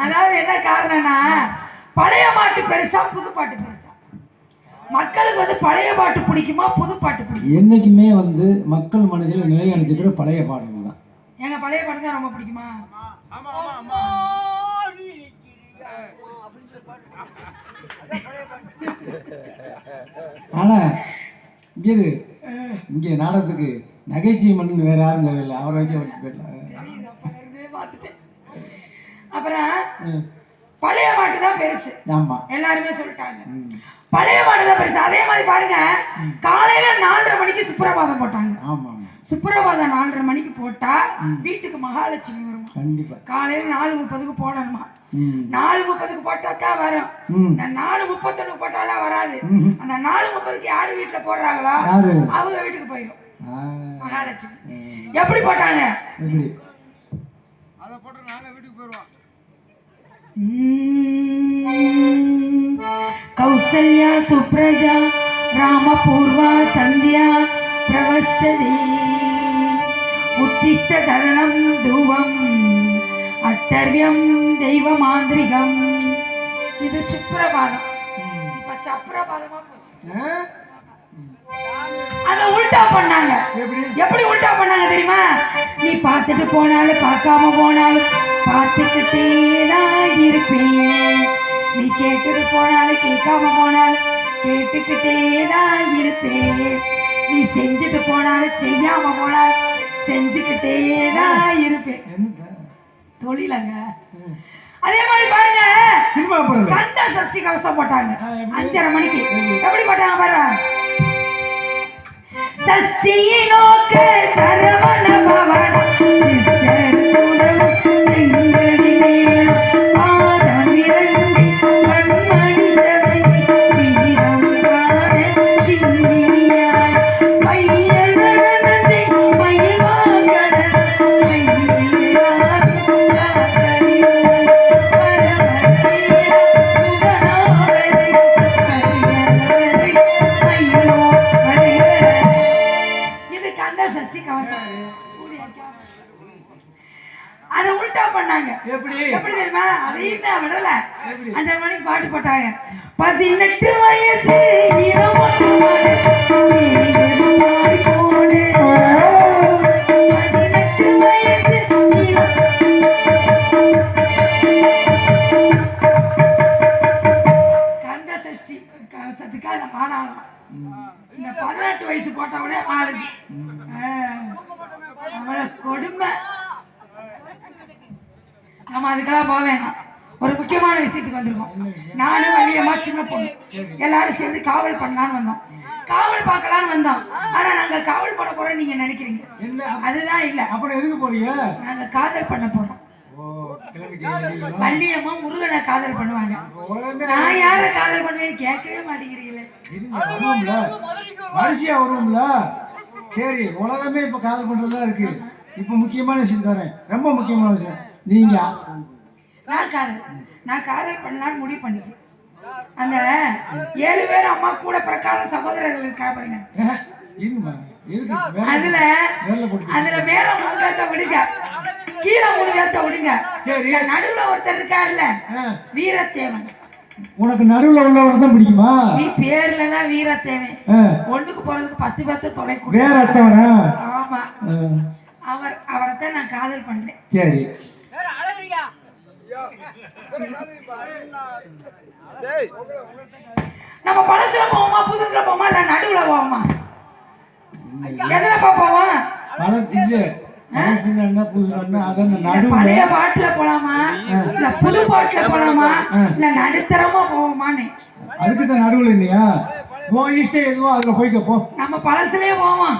அதாவது என்ன காரணம்னா பழைய பாட்டு பெருசா புது பாட்டு பெருசா? மக்களுக்கு வந்து பழைய பாட்டு பிடிக்குமா புது பாட்டு பிடிக்கும்? என்னைக்குமே வந்து மக்கள் மனதில் நிலையடைஞ்சிக்கிற பழைய பாடல்கள் தான். எங்க பழைய பாட்டு தான் ரொம்ப பிடிக்குமா? ஆனா இங்கே நாடகத்துக்கு நகைச்சுவை மண்ணு வேற யாரும் தேவையில்லை, அவரை வச்சு போயிடலாம். அப்புறம் பழைய பாட்டு தான் பெருசு. ஆமா, எல்லாருமே சொல்லிட்டாங்க பழைய பாட்டு தான் பெருசு. அதே மாதிரி பாருங்க, காலையில 4:30 மணிக்கு சுப்ரபாதம் போட்டாங்க. ஆமா, சுப்ரபாதம் 4:30 மணிக்கு போட்டா வீட்டுக்கு மகாலட்சுமி வரும். கண்டிப்பா காலையில 4:30க்கு போடணுமா? 4:30க்கு போட்டாக்கா வரும். இந்த 4:31 போட்டாலாம் வராது. அந்த 4:30க்கு யாரு வீட்டுல போடுறாங்களோ அவங்க வீட்டுக்கு போயிடும் மகாலட்சுமி. எப்படி போட்டாங்க? அதை போட்டு நாங்க வீட்டுக்கு போயிடுவோம். கௌசல்யா சுப்ரஜா ராமபூர்வா சந்தியா பிரவஸ்ததே உத்திஷ்ட ததனம் துவம் அட்டர்வியம் தெய்வமாந்திரிகம். இது சுப்ரபாதம். இப்ப சப்ரபாதமா போச்சு. அத உல்டா பண்ணாங்க. எப்படி உல்டா பண்ணாங்க தெரியுமா? நீ பார்த்துட்டு போனாலும் பார்க்காம போனாலும் பார்த்துக்கிட்டே தான் இருப்பேன். நீ கேட்டுட்டு போனாலும் கேட்காம போனாலும் கேட்டுக்கிட்டே தான் இருப்பேன். நீ செஞ்சுட்டு போனாலும் செய்யாம போனாலும் செஞ்சுக்கிட்டே தான் இருப்பேன். தொழிலங்க. அதே மாதிரி பாருங்க, சினிமா படம் கந்த சஷ்டி கவசம் போட்டாங்க 5:30 மணிக்கு. எப்படி போட்டாங்க பாருங்க? சஷ்டியை நோக்க சரவண பவன அதை உல்டா பண்ணாங்க. எப்படி தெரியுமா? அதையும் தான் விடல. 5:30 மணிக்கு பாட்டு போட்டாங்க. 18 வயசு கந்த சஷ்டி கவசத்துக்கு அதை ஆடாதான். இந்த 18 வயசு போட்ட உடனே ஆடுது. அவளை கொடுமை. நம்ம அதுக்கெல்லாம் போக வேணாம். ஒரு முக்கியமான விஷயத்துக்கு வந்திருக்கோம். நானும் வள்ளியம்மா சின்ன பொண்ணு எல்லாரும் சேர்ந்து காவல் பண்ணலான்னு வந்தோம். காவல் பார்க்கலான்னு வந்தோம். ஆனா நாங்க காவல் பண்ண போறோம் நீங்க நினைக்கிறீங்க. அதுதான் இல்ல. அப்புறம் எதுக்கு போறீங்க? நாங்க காதல் பண்ண போறோம். வள்ளியம்மா முருகனை காதல் பண்ணுவாங்க. நான் யார காதல் பண்ணுவேன்னு கேட்கவே மாட்டேங்கிறீங்களே. வரிசையா வருவோம்ல. சரி, உலகமே இப்ப காதல் பண்றதுதான் இருக்கு. இப்ப முக்கியமான விஷயம் தானே, ரொம்ப முக்கியமான விஷயம். நீங்க நான் காதல் பண்ணலான்னு முடிவு பண்ணிட்டேன். அந்த 7 பேர் அம்மா கூட பிறக்காத சகோதரர்கள் இருக்கா பாருங்க. அதுல மேல 3 பேர்த்த விடுங்க, கீழே 3 பேர்த்த விடுங்க. நடுவுல ஒருத்தர் இருக்காருல்ல, வீரத்தேவன். உனக்கு நடுவுல உள்ளவரை தான் பிடிக்குமா? நீ பேர்ல தான் வீரத்தேவன். ஒண்ணுக்கு போறதுக்கு 10 பேர்த்த தொலை வேற அர்த்தவனா? ஆமா, அவரைத்தான் நான் காதல் பண்றேன். சரி, நம்ம பழசுல போவோமா புதுசுல போவோமா இல்ல நடுவுல போவோமா? எதுல போவோம்? பழைய பாட்டுல போலாமா இல்ல புது பாட்டுல போலாமா இல்ல நடுத்தரமா போவோமான்னு? அதுக்குதான் நடுவுல இல்லையா? உன் இஷ்டம் எதுவோ அதுல போய்க்க போ. நம்ம பழசுலயே போவோம்,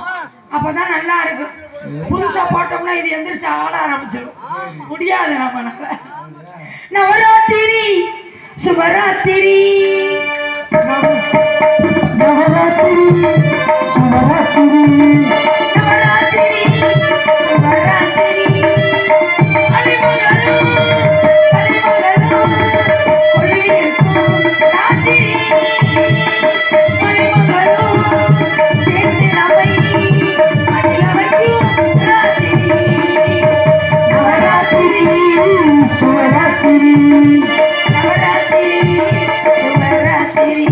அப்பதான் நல்லா இருக்கும். புதுசா போட்டோம்னா இது எந்திரிச்சு ஆட ஆரம்பிச்சிடும். முடியாது நம்மனால. நவராத்திரி சுபராத்திரி நவராத்திரி சுபராத்திரி நவராத்திரி சுபராத்திரி அலிமகலோ அலிமகலோ கொள்வியிருக்கும் ராத்திரி அலிமகலோ சேர்த்து நம்மை அடில வைக்கும் ராத்திரி நவராத்திரி சிவராத்திரி நவராத்திரி சிவராத்திரி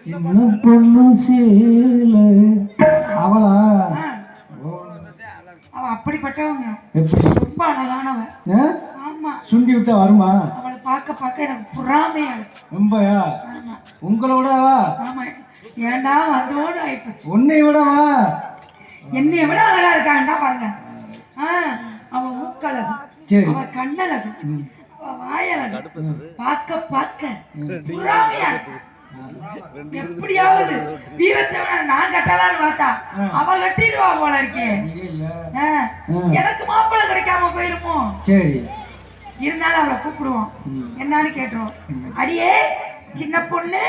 சின்ன பொண்ணு சேல அவளா அவ அப்படிப்பட்டவங்க எப்படி ரொம்ப அழகானவ ஆமா சுண்டி விட்டா வருமா அவளை பார்க்க எனக்கு பொறாமையா இருக்கு ரொம்பயா ஆமா உங்களை விடவா ஆமா ஏண்டா வந்தோடு ஆயிப்போச்சு உன்னை விடவா என்னை விட அழகா இருக்காண்டா பாருங்க அவன் மூக்கழகு சரி அவ கண்ணழகு வாயழகு பார்க்க பொறாமையா இருக்கு எப்படியாவது வீரத்தை நான் கட்டலான்னு பார்த்தா அவ கட்டிடுவா போல இருக்கே எனக்கு மாப்பிள்ளை கிடைக்காம போயிருமோ சரி இருந்தாலும் அவளை கூப்பிடுவோம் என்னன்னு கேட்டுருவோம் அடியே சின்ன பொண்ணு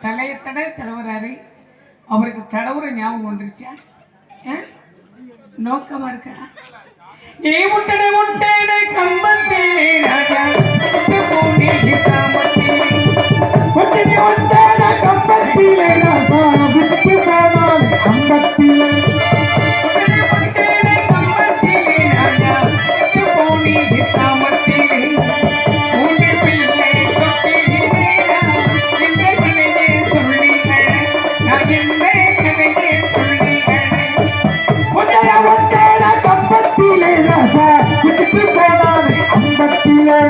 தலையத்தடை தடவுறாரு. அவருக்கு தடவுற ஞாபகம் வந்துருச்சா? நோக்கமா இருக்கா? ஏ முட்டடை முட்டடை கம்பத்திலே ராஜா போனே கிராமத்திலே முட்டடை முட்டடை கம்பத்திலே ராஜா விட்டு போனான் கம்பத்திலே முட்டடை கம்பத்திலே ராஜா போனே கிராமத்திலே உன்னை பிள்ளை தொட்டிலே இந்த கதையே சொல்லினே நான் என்ன கதையே சொல்லினே முட்டடை முட்டடை கம்பத்திலே ராஜா விட்டு போனான் கம்பத்திலே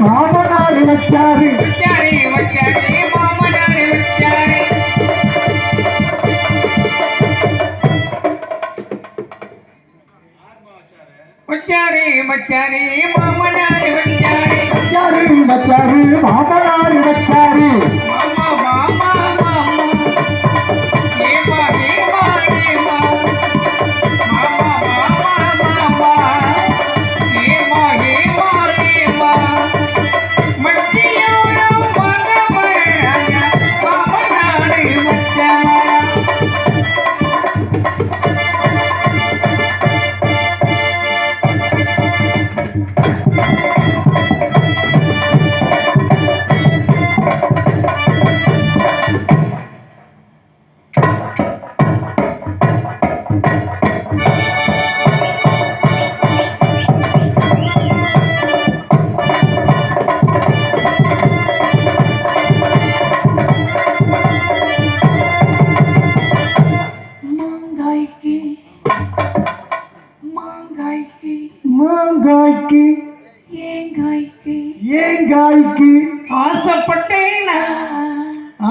மாமனார் வச்சாரு வச்சாரு வச்சாரு மாமனார் வச்சாரு வச்சாரு வச்சாரு மாமனார் வச்சாரு மாமா மாமா மாமா ஏமா ஏமா ஏமா மாமா மாமா மாமா ஏமா ஏமா ஏமா மட்டியோரோ மனமராயா மாமனார் வச்சாரு மாங்காய்க்கு ஏங்காய்க்கு ஆசைப்பட்டேனா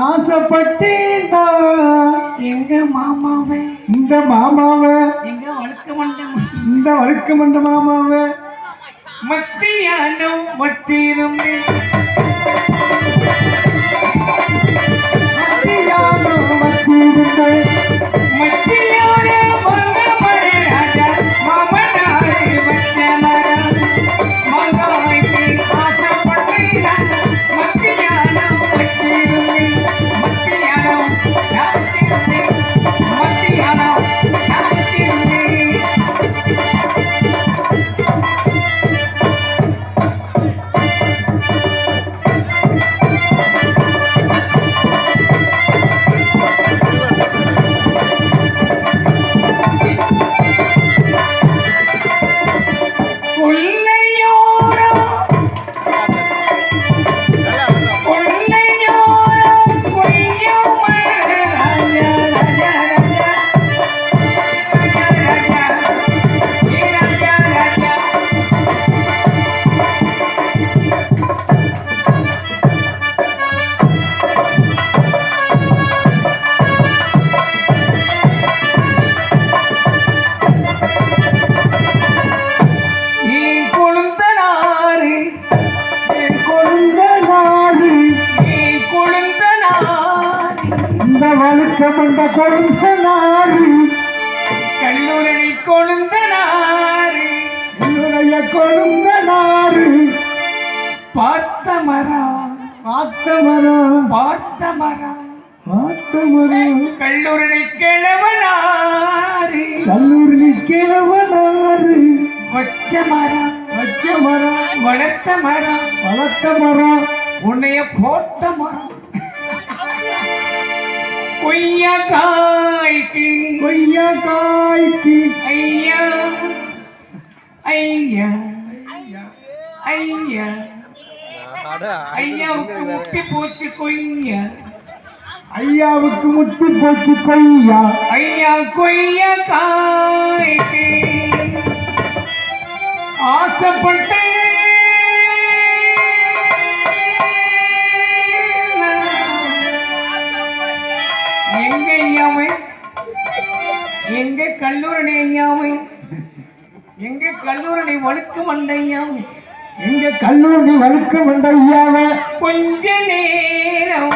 ஆசைப்பட்டேனா எங்க மாமாவை இந்த மாமாவை எங்க வழுக்க மண்டம் இந்த வழுக்க மண்ட மாமாவை மத்தியானம் வச்சிருந்தேன் மத்தியானம் வச்சிருந்தேன் மத்தியானம் ராஜா மாமனார் வச்சமரம் மகாய்க்கு ஆசைப்பட்டேன் மத்தியானம் வச்சிருந்தேன் மத்தியானம் மத்தியானம் வழுக்கமண்ட கொழுந்த நாடு கல்லூரணி கொழுந்த நாடு என்னுடைய கொழுந்த நாடு பார்த்த மரம் பார்த்த மரம் பார்த்த மரம் பார்த்த வரும் கல்லூரணி கிழவனாரு கல்லூரணி கிழவனாரு வச்ச மரம் வளர்த்த மரம் உன்னைய போட்ட மரம் கொய்யா காய்க்கு ஐயா ஐயா ஐயா ஐயாவுக்கு முட்டி போச்சு கொய்யா ஐயாவுக்கு முட்டி போச்சு கொய்யா ஐயா கொய்யா காய்க்கு ஆசைப்பட்டு எங்க ஐயாவை எங்க கல்லூரணி ஐயாவை எங்க கல்லூரணி வழுக்க வந்த ஐயாவை எங்க கல்லூரி வழுக்க வந்த ஐயாவை கொஞ்ச நேரம்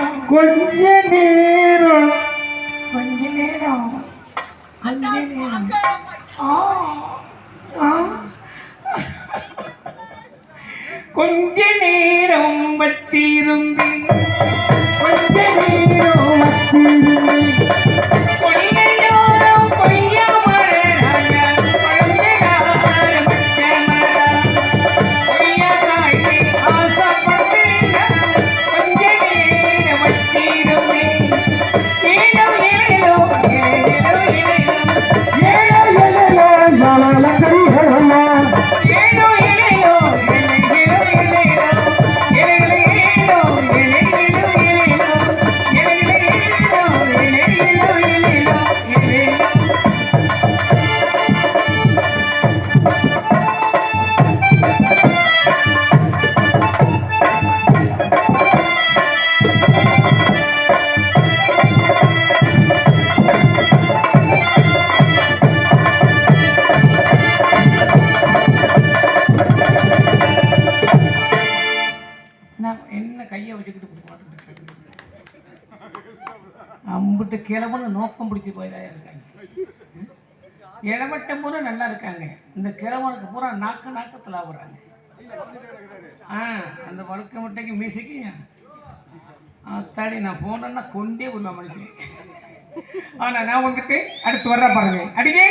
கொஞ்ச நேரம் வச்சிருந்து கொய்யா என்ன கையை வச்சுக்கிட்டு பார்த்துட்டு அம்புட்டு கிழவனு நோக்கம் பிடிச்சி போய்தான் இருக்காங்க. இளவட்டம் பூரா நல்லா இருக்காங்க, இந்த கிழவனுக்கு பூரா நாக்கத்தில் ஆகுறாங்க. அந்த வழுக்க முட்டைக்கு மீசைக்கு அத்தாடி நான் போனேன்னா கொண்டே உள்ள மனுஷன். ஆனால் நான் வந்துட்டு அடுத்து வர்ற பாருங்க அடிக்கே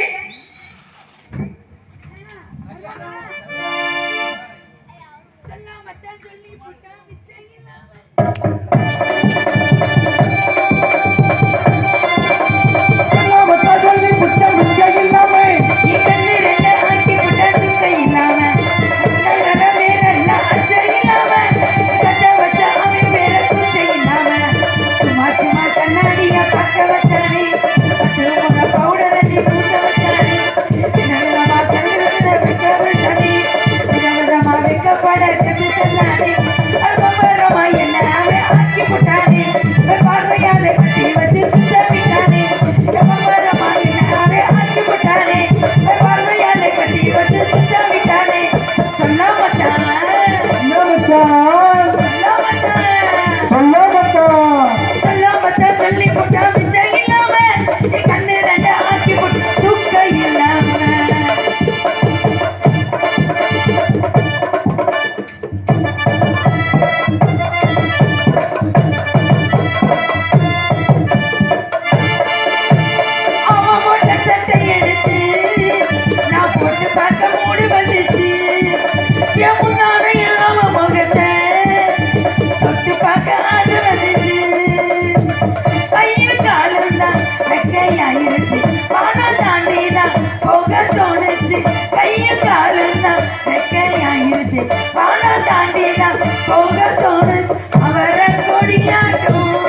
அவரை கொடியாட்டும்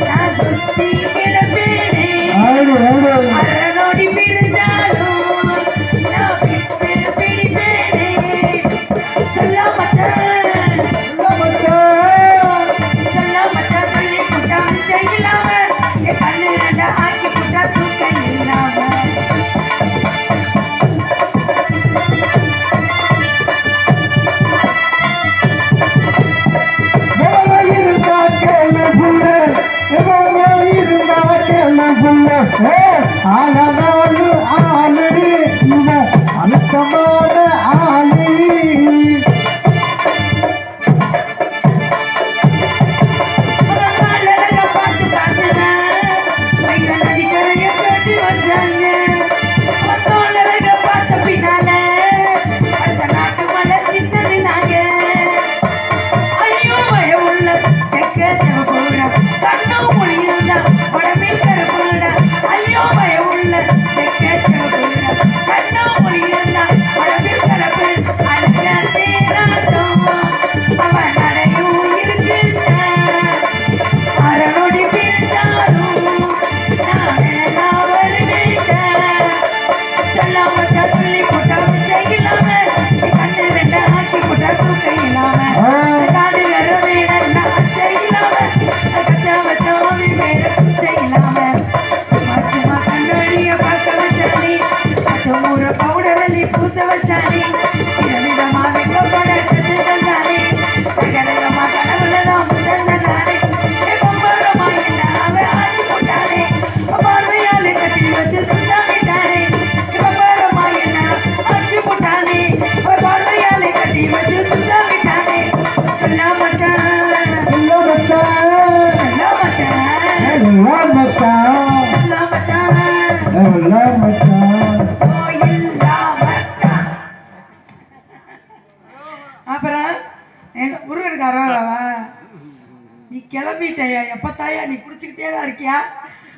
நான் சுத்தி கிடப்பேனே அரணோடி பிரிஞ்சாலும் நான் பிடிப்பேனே சொல்லாமட்ட சொல்லி புட்டா செய்யலாம என் கண்ணு ரெண்டா ஆக்கி புட்டா தூக்க இல்லாம ஆளு இவன் அழுத்தமான ஆளு பார்த்து எல்லாம் மச்சான் எல்லாம் மச்சான். அப்புறம் எங்க முருகனுக்கு அருவாவா நீ கிளம்பிட்டயா? எப்ப தாயா நீ குடிச்சுக்கிட்டே தான் இருக்கியா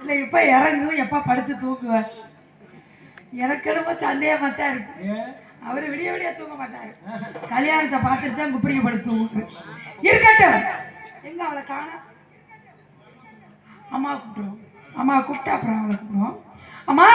இல்லை எப்ப இறங்கு எப்ப படுத்து தூக்குவ? எனக்கு ரொம்ப சந்தேகமா தான் இருக்கு. அவரு விடிய விடிய தூங்க மாட்டாரு. கல்யாணத்தை பார்த்துட்டு தான் குப்பரிக்க படுத்து தூங்குவாரு. இருக்கட்டும். எங்க அவளை காண? அம்மா கூப்பிடுவோம். அம்மா கூப்பிட்டா அப்புறம் அவளை கூப்பிடுவோம். அம்மா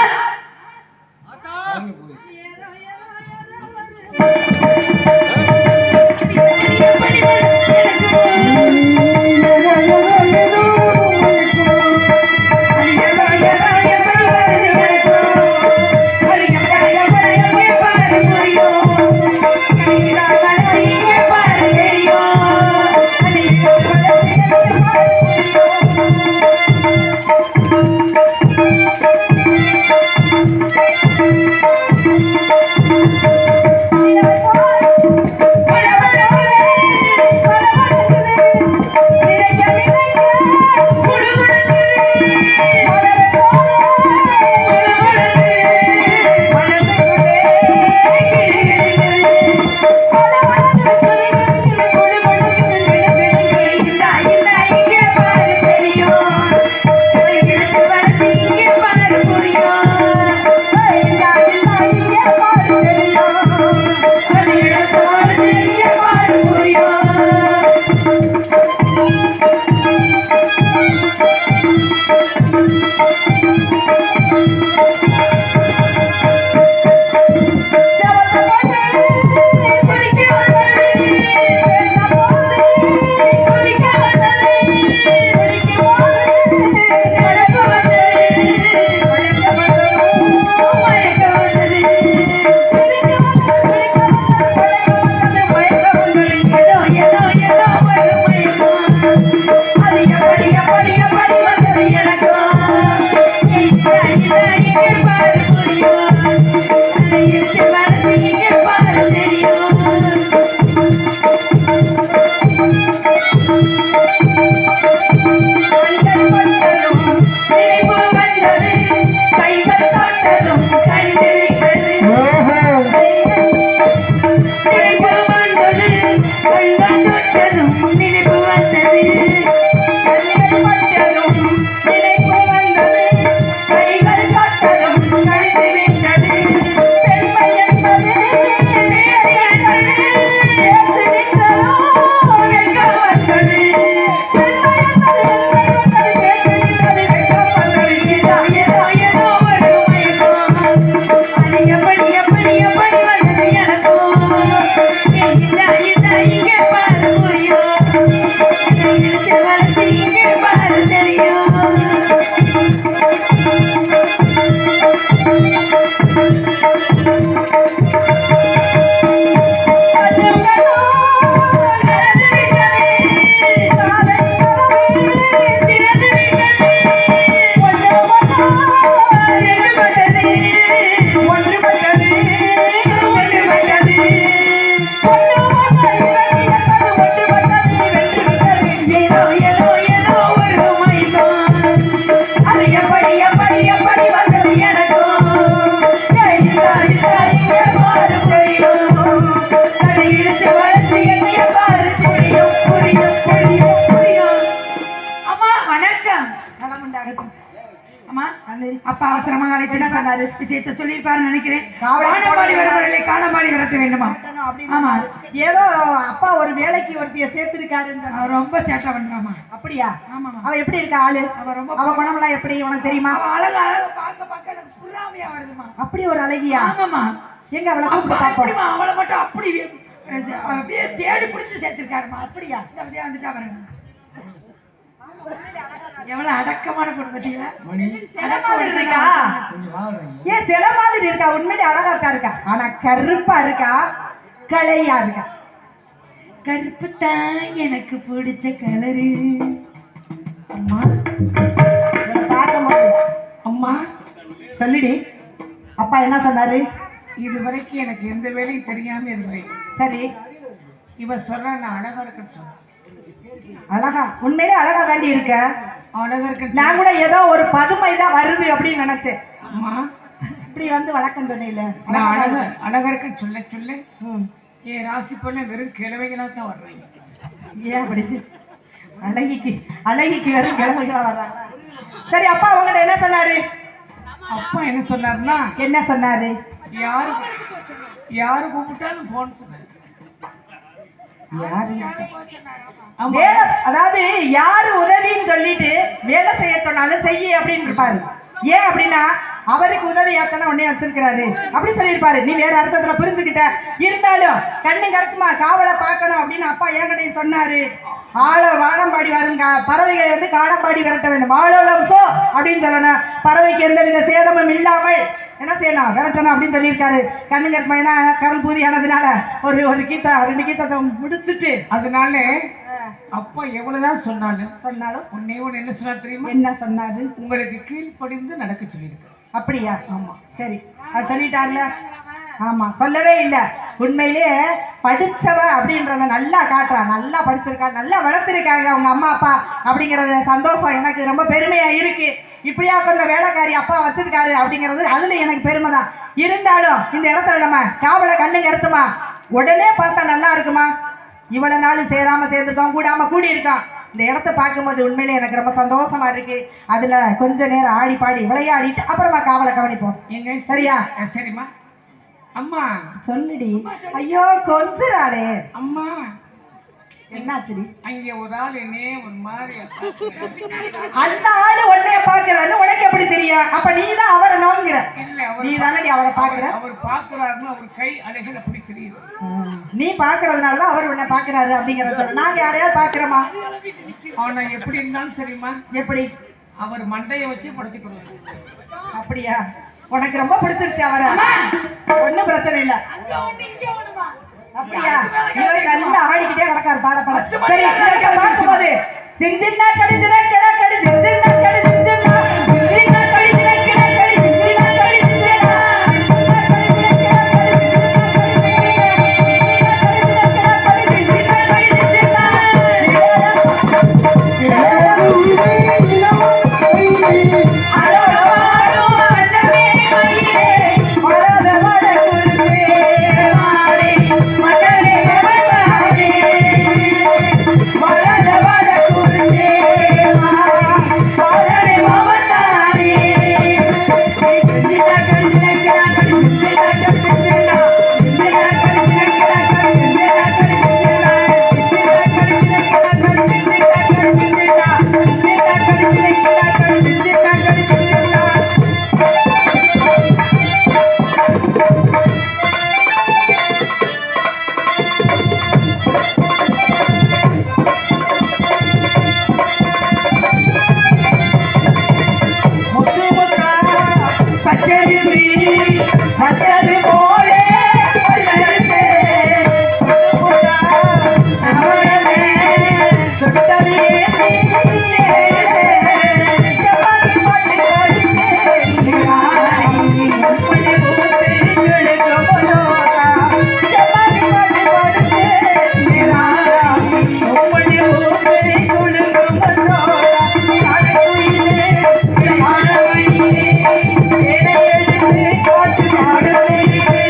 அப்பா அவசரமா அழைத்து சொன்னாரு விஷயத்தை சொல்லியிருப்பாரு நினைக்கிறேன். காணப்பாடி வரவர்களை காணப்பாடி விரட்ட வேண்டுமா? ஆமா, ஏதோ அப்பா ஒரு வேலைக்கு ஒருத்திய சேர்த்திருக்காருன்னு ரொம்ப சேட்டை பண்றாமா. அப்படியா? ஆமா. அவ எப்படி இருக்கா ஆளு? அவ குணம்லாம் எப்படி உனக்கு தெரியுமா? அவ அழகு அழகு பார்க்க பார்க்க எனக்கு புறாமையா வருதுமா. அப்படி ஒரு அழகியா? ஆமாமா. எங்க அவளை கூப்பிட்டு பாப்போம். அவளை மட்டும் அப்படி அப்படியே தேடி பிடிச்சு சேர்த்திருக்காருமா. அப்படியா? இந்த வந்துட்டா பாருங்க. எவ்வளவு அடக்கமான பொண்ணு பாத்தீங்களா? இருக்கா? ஏன் சில மாதிரி இருக்கா? உண்மையிலே அழகாத்தான் இருக்கா. ஆனா கருப்பா இருக்கா, கலையா இருக்கா. கருப்பு தான் எனக்கு பிடிச்ச கலரு. அம்மா பார்க்கும்போது அம்மா சொல்லிடி. அப்பா என்ன சொன்னாரு? இது வரைக்கும் எனக்கு எந்த வேலையும் தெரியாம இருந்தேன். சரி, இவ சொல்ற நான் அழகா இருக்குன்னு சொன்ன. அழகா? உண்மையிலே அழகா தாண்டி இருக்க. அழகருக்கு நான் கூட ஏதோ ஒரு பதுமை தான் வருது அப்படின்னு நினைச்சேன். அம்மா இப்படி வந்து வழக்கம் சொன்னீல. நான் அழகருக்கு சொல்ல சொல்ல என் ராசி போல வெறும் கிழமைகளா தான் வர்றாங்க. ஏன் அப்படி? அழகிக்கு வெறும் கிழமைகளா வர்றாங்க. சரி, அப்பா அவங்ககிட்ட என்ன சொன்னாரு? அப்பா என்ன சொன்னாருன்னா, என்ன சொன்னாரு? யாரு கூப்பிட்டாலும் போன் சொன்னாரு. அதாவது யாரு உதவின்னு சொல்லிட்டு வேலை செய்ய சொன்னாலும் செய்ய அப்படின்னு இருப்பாரு. ஏன் அப்படின்னா அவருக்கு உதவி யாத்தனா உடனே வச்சிருக்கிறாரு அப்படி சொல்லியிருப்பாரு. நீ வேற அர்த்தத்துல புரிஞ்சுக்கிட்ட. இருந்தாலும் கண்ணு கருத்துமா காவலை பார்க்கணும் அப்படின்னு அப்பா என்கிட்ட சொன்னாரு. வானம்பாடி வருங்க, பறவைகளை வந்து காணம்பாடி விரட்ட வேண்டும். வாழோலம்சோ அப்படின்னு சொல்லணும். பறவைக்கு எந்தவித சேதமும் இல்லாமல் என்ன செய்யணும், விரட்டணும் அப்படின்னு சொல்லியிருக்காரு. கண்ணு கருத்துமா ஏன்னா கரல் பூதி ஆனதுனால ஒரு கீதா 2 கீதத்தை முடிச்சுட்டு அதனால அப்பா எவ்வளவுதான் சொன்னாலும் உன்னை என்ன சொன்னார் தெரியுமா? என்ன சொன்னாரு? உங்களுக்கு கீழ்ப்படிந்து நடக்க சொல்லியிருக்கு. அப்படியா? ஆமா. சரி, அது சொல்லிட்டார்ல. ஆமா, சொல்லவே இல்லை. உண்மையிலேயே படிச்சவ அப்படின்றத நல்லா காட்டுறா. நல்லா படிச்சிருக்கா, நல்லா வளர்த்துருக்காங்க அவங்க அம்மா அப்பா அப்படிங்கறது சந்தோஷம். எனக்கு ரொம்ப பெருமையா இருக்கு. இப்படியா கொஞ்சம் வேலைக்காரி அப்பா வச்சிருக்காரு அப்படிங்கிறது அதுல எனக்கு பெருமை தான். இருந்தாலும் இந்த இடத்துல நம்ம காவலை கண்ணு கருத்துமா உடனே பார்த்தா நல்லா இருக்குமா? இவ்வளவு நாள் சேராம சேர்ந்துருக்கோம், கூடாம கூடி இருக்கான். இந்த இடத்த பார்க்கும்போது உண்மையிலே எனக்கு ரொம்ப சந்தோஷமா இருக்கு. அதுல கொஞ்ச நேரம் ஆடி பாடி விளையாடிட்டு அப்புறமா காவலை கவனிப்போம். சரியா? சரிம்மா. அம்மா சொல்லுடி. ஐயோ கொஞ்சிராளே. அம்மா என்னாச்சுடி? அங்க ஒரு ஆள் என்னையே ஒரு மாதிரி அந்த ஆளு உன்னைய பாக்குறாரு. உனக்கு எப்படி தெரியும்? அப்ப நீதான் அவரை நோங்குற. இல்ல, நீ தானடி அவரை பாக்குற. அவர் பாக்குறாருன்னா அவர் கை அலைகள் அப்படி தெரியுது. நீ பாக்குறதுனாலதான் அவர் உன்னை பாக்குறாரு அப்படிங்கறத. நாங்க யாரையாவது பாக்குறோமா? அவனை எப்படி இருந்தாலும் சரிம்மா. எப்படி? அவர் மண்டையை வச்சு படுத்துக்கிறோம். அப்படியா? உனக்கு ரொம்ப பிடிச்சிருச்சு அவரை? ஒண்ணும் பிரச்சனை இல்ல. அப்படியா? இவர் நல்லா ஆடிக்கிட்டே கிடக்காரு பாட பாட. சரி, பார்க்கும்போது ஜிஞ்சின்னா கடி ஜினா கிடா கடி ஜிஞ்சின்னா கடி ஜிஞ்சின்னா ஜிஞ்சின்னா கடி ஜினா கிடா கடி ஜிஞ்சின்னா கடி ஜிஞ்சின்னா பாட்டு பாடு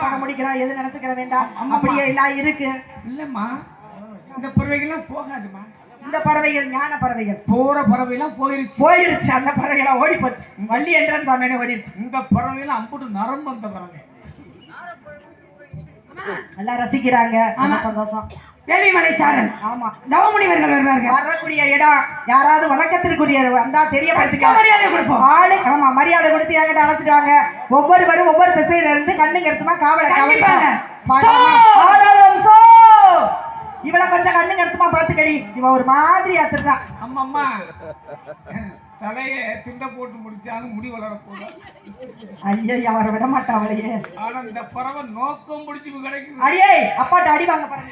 பண்ண முடிக்கிறா எது நினைச்சுக்கிற வேண்டாம் அப்படியே எல்லாம் இருக்கு. இல்லம்மா இந்த பறவைகள்லாம் போகாதுமா. இந்த பறவைகள் ஞான பறவைகள் போற பறவைலாம் போயிருச்சு. அந்த பறவைகள்லாம் ஓடி போச்சு. வள்ளி என்றான் சாமியான ஓடிடுச்சு. இந்த பறவைலாம் அம்புட்டு நரம்பு அந்த பறவை நல்லா ரசிக்கிறாங்க. சந்தோஷம். வேலிமலைச்சாரல் ஆமா நவமுனிவர்கள் வருவார்கள். வரக்கூடிய இடம் யாராவது வணக்கத்திற்குரிய வந்தா தெரியப்படுத்திக்க மரியாதை கொடுப்போம். ஆளு ஆமா மரியாதை கொடுத்து என்கிட்ட அழைச்சிட்டு வாங்க. ஒவ்வொருவரும் ஒவ்வொரு திசையில இருந்து கண்ணுங்க எடுத்துமா காவலை கவனிப்பாங்க. இவள கொஞ்சம் கண்ணுங்க எடுத்துமா பாத்துக்கடி. இவ ஒரு மாதிரி அத்துறான். அம்மா தலைய திண்ட போட்டு முடிச்சாலும் முடி வளர போல. ஐயா அவரை விட மாட்டா அவளையே. ஆனா இந்த பறவை நோக்கம் முடிச்சு கிடைக்குது. அடியே அப்பாட்ட அடி வாங்க பாருங்க.